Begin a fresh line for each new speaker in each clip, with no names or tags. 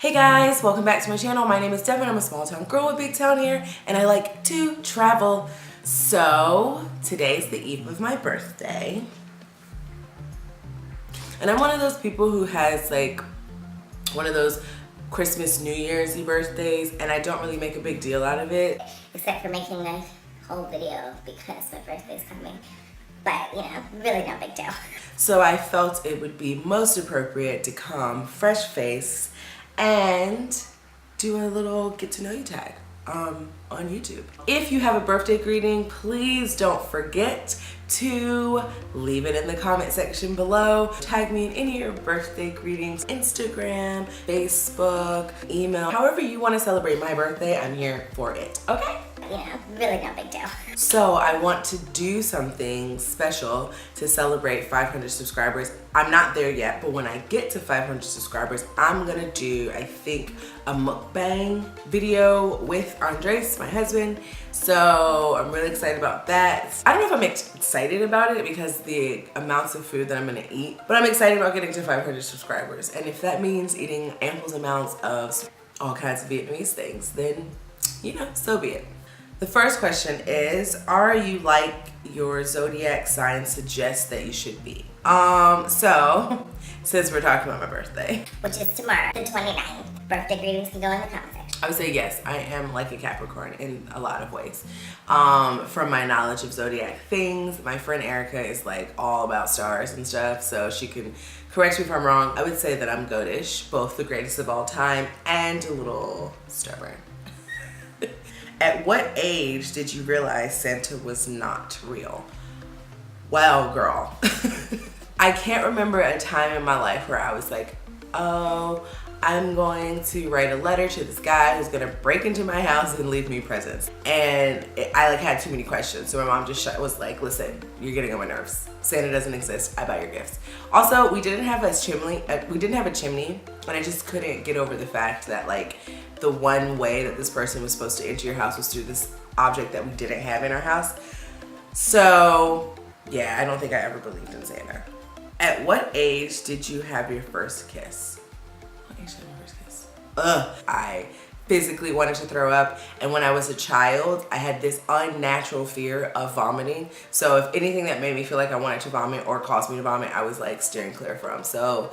Hey guys, welcome back to my channel. My name is Devin. I'm a small town girl with big town hair and I like to travel. So today's the eve of my birthday. And I'm one of those people who has like one of those Christmas, New Year's birthdays, and I don't really make a big deal out of it.
Except for making a whole video because my birthday's coming. But, you know, really no big deal.
So I felt it would be most appropriate to come fresh face and do a little get to know you tag on YouTube. If you have a birthday greeting, please don't forget to leave it in the comment section below. Tag me in any of your birthday greetings, Instagram, Facebook, email, however you want to celebrate my birthday, I'm here for it, okay?
You know, really no big deal.
So I want to do something special to celebrate 500 subscribers. I'm not there yet, but when I get to 500 subscribers, I'm gonna do, I think, a mukbang video with Andres, my husband. So I'm really excited about that. I don't know if I'm excited about it because the amounts of food that I'm gonna eat, but I'm excited about getting to 500 subscribers. And if that means eating ample amounts of all kinds of Vietnamese things, then, you know, so be it. The first question is, are you like your zodiac sign suggests that you should be? So, since we're talking about my birthday,
which is tomorrow, the 29th. Birthday greetings can go in the comment section.
I would say yes, I am like a Capricorn in a lot of ways. From my knowledge of zodiac things, my friend Erica is like all about stars and stuff, so she can correct me if I'm wrong. I would say that I'm goatish, both the greatest of all time and a little stubborn. At what age did you realize Santa was not real? Well, girl, I can't remember a time in my life where I was like, oh, I'm going to write a letter to this guy who's gonna break into my house and leave me presents. And I like had too many questions. So my mom just was like, listen, you're getting on my nerves. Santa doesn't exist, I buy your gifts. Also, we didn't have a chimney, and I just couldn't get over the fact that like the one way that this person was supposed to enter your house was through this object that we didn't have in our house. So yeah, I don't think I ever believed in Santa. At what age did you have your first kiss? What age did I have my first kiss? I physically wanted to throw up, and when I was a child, I had this unnatural fear of vomiting. So if anything that made me feel like I wanted to vomit or caused me to vomit, I was like steering clear from. So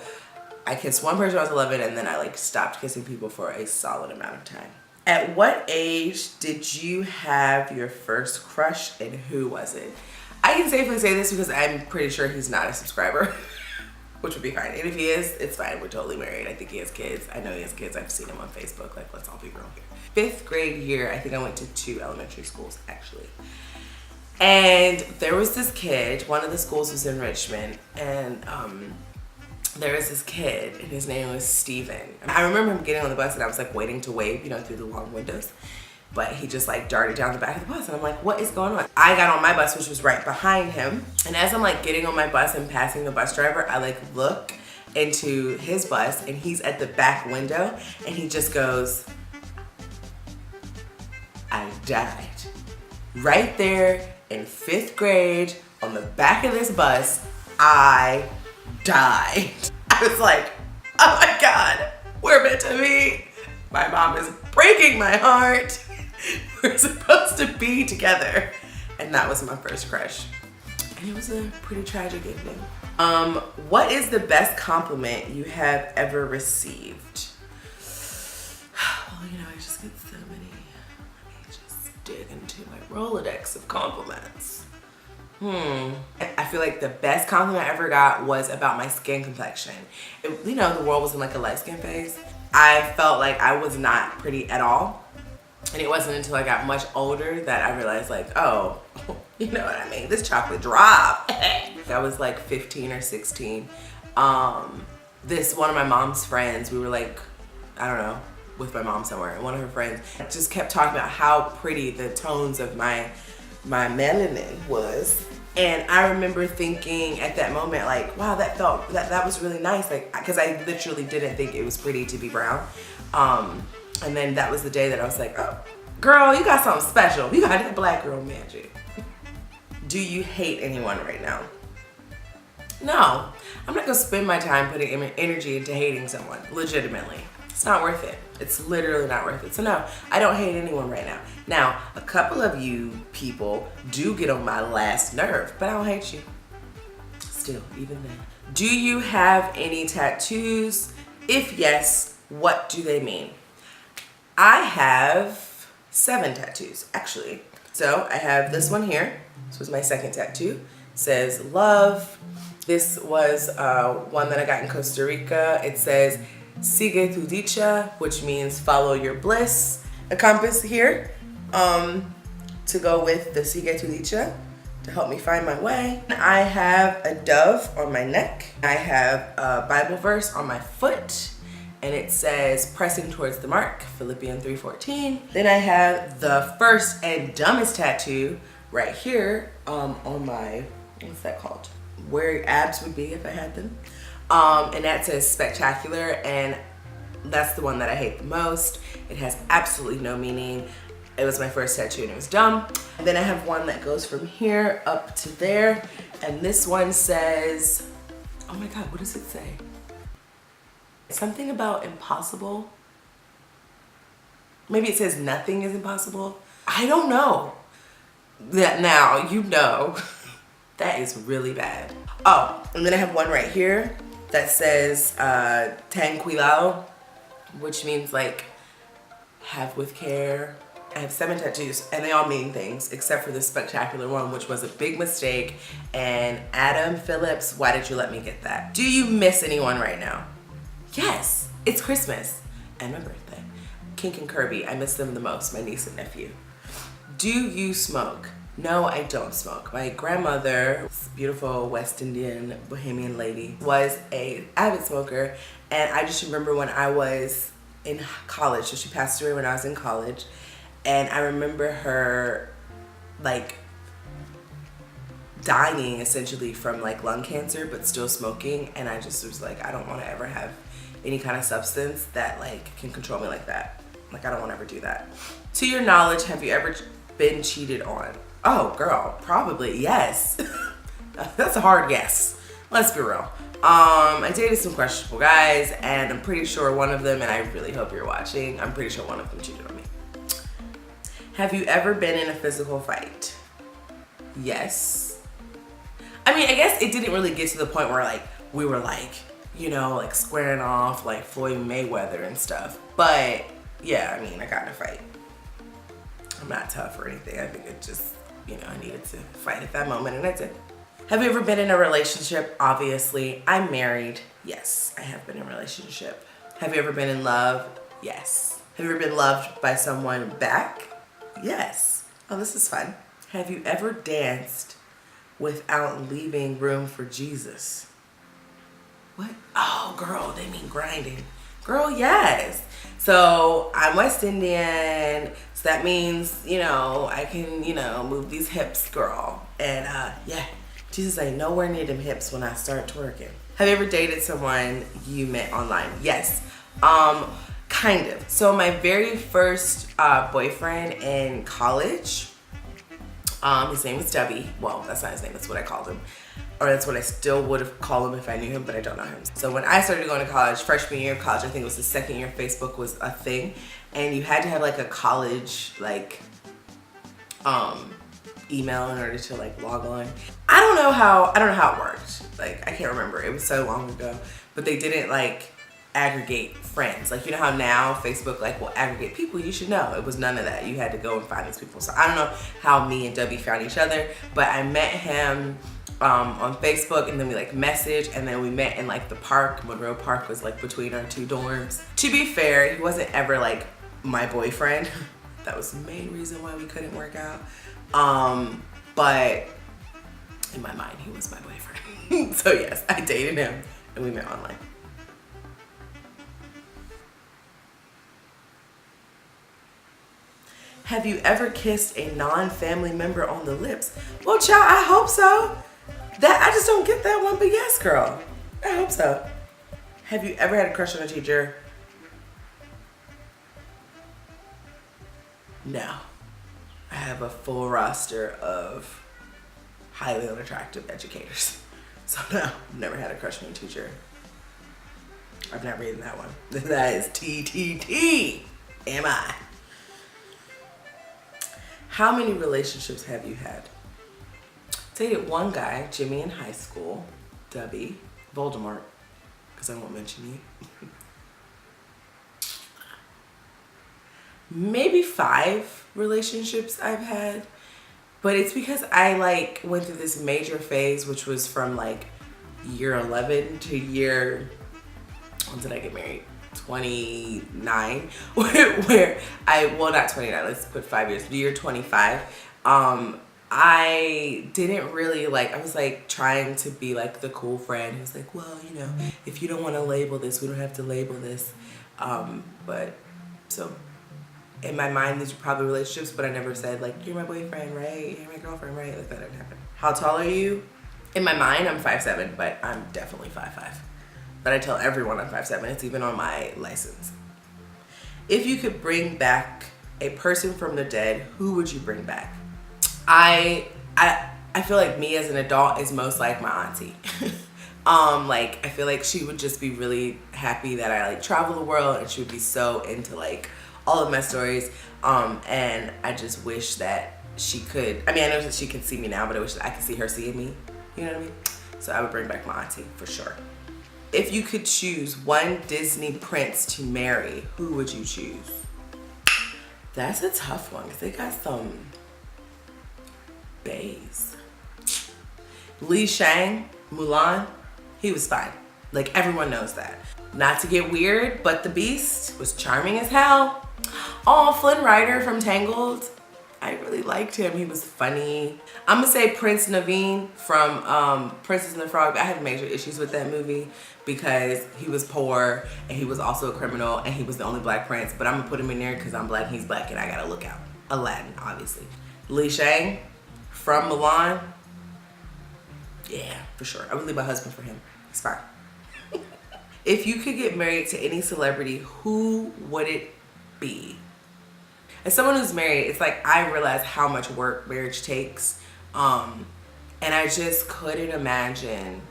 I kissed one person when I was 11, and then I like stopped kissing people for a solid amount of time. At what age did you have your first crush, and who was it? I can safely say this because I'm pretty sure he's not a subscriber, which would be fine. And if he is, it's fine. We're totally married. I think he has kids. I know he has kids. I've seen him on Facebook. Like, let's all be real here. 5th grade year, I think I went to 2 elementary schools, actually. And there was this kid, one of the schools was in Richmond, and there was this kid, and his name was Steven. I remember him getting on the bus, and I was like waiting to wave, you know, through the long windows. But he just like darted down the back of the bus, and I'm like, what is going on? I got on my bus, which was right behind him. And as I'm like getting on my bus and passing the bus driver, I like look into his bus, and he's at the back window, and he just goes, I died. Right there in 5th grade on the back of this bus, I died. I was like, oh my God, we're meant to be. My mom is breaking my heart. We're supposed to be together. And that was my first crush. And it was a pretty tragic evening. What is the best compliment you have ever received? Well, you know, I just get so many. Let me just dig into my Rolodex of compliments. I feel like the best compliment I ever got was about my skin complexion. You know, the world was in like a light skin phase. I felt like I was not pretty at all. And it wasn't until I got much older that I realized like, oh, you know what I mean? This chocolate drop. I was like 15 or 16. One of my mom's friends, we were like, I don't know, with my mom somewhere. And one of her friends just kept talking about how pretty the tones of my melanin was. And I remember thinking at that moment, like, wow, that was really nice. Like, cause I literally didn't think it was pretty to be brown. And then that was the day that I was like, oh, girl, you got something special. You got that black girl magic. Do you hate anyone right now? No, I'm not gonna spend my time putting energy into hating someone, legitimately. It's not worth it. It's literally not worth it. So no, I don't hate anyone right now. Now, a couple of you people do get on my last nerve, but I don't hate you. Still, even then. Do you have any tattoos? If yes, what do they mean? I have 7 tattoos, actually. So I have this one here. This was my second tattoo. It says love. This was one that I got in Costa Rica. It says Sigue tu dicha, which means follow your bliss. A compass here to go with the Sigue tu dicha to help me find my way. I have a dove on my neck. I have a Bible verse on my foot, and it says pressing towards the mark, Philippians 3:14. Then I have the first and dumbest tattoo right here on my, what's that called? Where your abs would be if I had them. And that says spectacular, and that's the one that I hate the most. It has absolutely no meaning. It was my first tattoo and it was dumb. And then I have one that goes from here up to there, and this one says, oh my God, what does it say? Something about impossible. Maybe it says nothing is impossible. I don't know. That now you know. That is really bad. Oh, and then I have one right here that says ten cuidado, which means like have with care. I have 7 tattoos and they all mean things except for the spectacular one, which was a big mistake. And Adam Phillips, why did you let me get that? Do you miss anyone right now? Yes, it's Christmas and my birthday. Kink and Kirby, I miss them the most, my niece and nephew. Do you smoke? No, I don't smoke. My grandmother, this beautiful West Indian Bohemian lady, was an avid smoker, and I just remember when I was in college, so she passed away when I was in college, and I remember her like dying essentially from like lung cancer but still smoking, and I just was like, I don't want to ever have any kind of substance that like can control me like that. Like I don't want to ever do that. To your knowledge, have you ever been cheated on? Oh girl, probably yes. That's a hard yes. Let's be real. I dated some questionable guys, and I'm pretty sure one of them, and I really hope you're watching, I'm pretty sure one of them cheated on me. Have you ever been in a physical fight? Yes. I mean, I guess it didn't really get to the point where like we were like, you know, like squaring off like Floyd Mayweather and stuff. But yeah, I mean, I got in a fight. I'm not tough or anything. I think it just, you know, I needed to fight at that moment, and I did. Have you ever been in a relationship? Obviously. I'm married. Yes, I have been in a relationship. Have you ever been in love? Yes. Have you ever been loved by someone back? Yes. Oh, this is fun. Have you ever danced without leaving room for Jesus? What? Oh, girl, they mean grinding. Girl, yes. So I'm West Indian, so that means, you know, I can, you know, move these hips, girl. And yeah, Jesus ain't nowhere near them hips when I start twerking. Have you ever dated someone you met online? Yes. Kind of. So my very first boyfriend in college, his name was Debbie. Well, that's not his name, that's what I called him. Or that's what I still would have called him if I knew him, but I don't know him. So when I started going to college, freshman year of college, I think it was the second year Facebook was a thing. And you had to have like a college like email in order to like log on. I don't know how it worked. Like I can't remember. It was so long ago. But they didn't like aggregate friends. Like you know how now Facebook like will aggregate people, you should know. It was none of that. You had to go and find these people. So I don't know how me and Debbie found each other, but I met him on Facebook, and then we like messaged, and then we met in like the park. Monroe Park was like between our 2 dorms. To be fair, he wasn't ever like my boyfriend. That was the main reason why we couldn't work out. But in my mind, he was my boyfriend. So yes, I dated him and we met online. Have you ever kissed a non-family member on the lips? Well, child, I hope so. That I just don't get that one, but yes, girl. I hope so. Have you ever had a crush on a teacher? No. I have a full roster of highly unattractive educators. So no, I've never had a crush on a teacher. I'm not reading that one. That is TTT. Am I? How many relationships have you had? Dated one guy, Jimmy in high school, Dubby, Voldemort, because I won't mention you. Maybe 5 relationships I've had, but it's because I like went through this major phase, which was from like year 11 to year, when did I get married? 29, where well, not 29, let's put 5 years, year 25. I didn't really like, I was like trying to be like the cool friend who's like, well, you know, if you don't want to label this, we don't have to label this. But so in my mind, these are probably relationships, but I never said like, you're my boyfriend, right? You're my girlfriend, right? Like that didn't happen. How tall are you? In my mind, I'm 5'7", but I'm definitely 5'5". But I tell everyone I'm 5'7". It's even on my license. If you could bring back a person from the dead, who would you bring back? I feel like me as an adult is most like my auntie. Like I feel like she would just be really happy that I like travel the world, and she would be so into like all of my stories. And I just wish that she could, I mean, I know that she can see me now, but I wish that I could see her seeing me. You know what I mean? So I would bring back my auntie for sure. If you could choose one Disney prince to marry, who would you choose? That's a tough one because they got some bays. Li Shang, Mulan, he was fine. Like everyone knows that. Not to get weird, but the Beast was charming as hell. Oh, Flynn Rider from Tangled. I really liked him. He was funny. I'm gonna say Prince Naveen from Princess and the Frog. I had major issues with that movie because he was poor and he was also a criminal and he was the only black prince. But I'm gonna put him in there because I'm black and he's black and I gotta look out. Aladdin, obviously. Li Shang from Mulan. Yeah, for sure. I would leave my husband for him. He's fine. If you could get married to any celebrity, who would it be? As someone who's married, it's like I realize how much work marriage takes. And I just couldn't imagine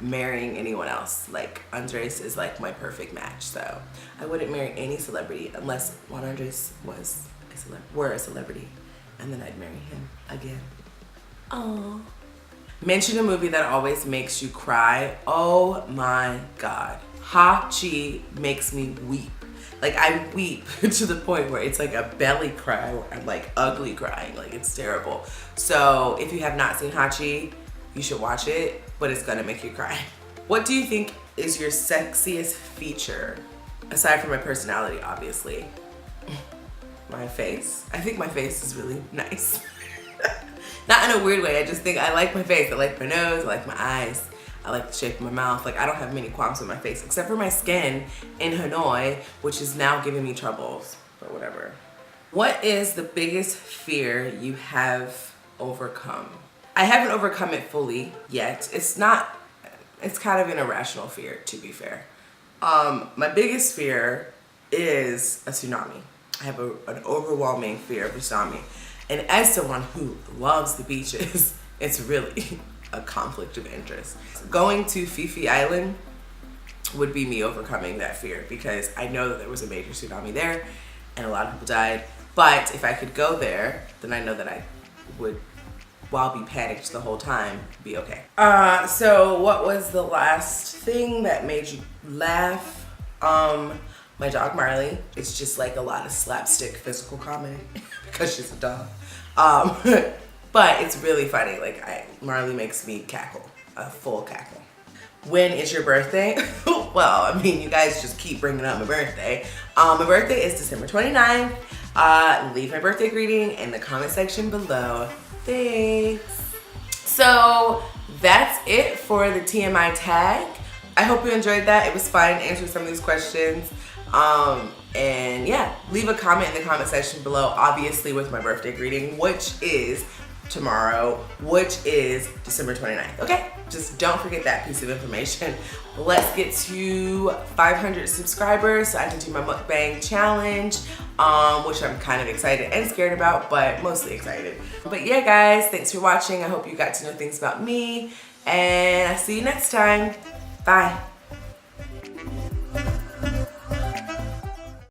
marrying anyone else. Like Andres is like my perfect match. So I wouldn't marry any celebrity unless Juan Andres were a celebrity. And then I'd marry him again. Oh. Mention a movie that always makes you cry. Oh my God. Ha-Chi makes me weep. Like I weep to the point where it's like a belly cry or I'm like ugly crying. Like it's terrible. So if you have not seen Ha-Chi, you should watch it, but it's gonna make you cry. What do you think is your sexiest feature? Aside from my personality, obviously. My face. I think my face is really nice. Not in a weird way, I just think I like my face. I like my nose, I like my eyes. I like the shape of my mouth. Like I don't have many qualms with my face except for my skin in Hanoi, which is now giving me troubles, but whatever. What is the biggest fear you have overcome? I haven't overcome it fully yet. It's kind of an irrational fear, to be fair. My biggest fear is a tsunami. I have an overwhelming fear of a tsunami. And as someone who loves the beaches, it's really a conflict of interest. Going to Fifi Island would be me overcoming that fear because I know that there was a major tsunami there and a lot of people died. But if I could go there, then I know that I would, while be panicked the whole time, be okay. So what was the last thing that made you laugh? My dog Marley. It's just like a lot of slapstick physical comedy because she's a dog. But it's really funny. Like Marley makes me cackle, a full cackle. When is your birthday? Well, I mean, you guys just keep bringing up my birthday. My birthday is December 29th. Leave my birthday greeting in the comment section below. Thanks. So that's it for the TMI tag. I hope you enjoyed that. It was fun answering some of these questions. And yeah, leave a comment in the comment section below, obviously with my birthday greeting, which is tomorrow, which is December 29th. Okay, just don't forget that piece of information. Let's get to 500 subscribers so I can do my mukbang challenge, which I'm kind of excited and scared about, but mostly excited. But yeah, guys, thanks for watching. I hope you got to know things about me, and I'll see you next time. Bye.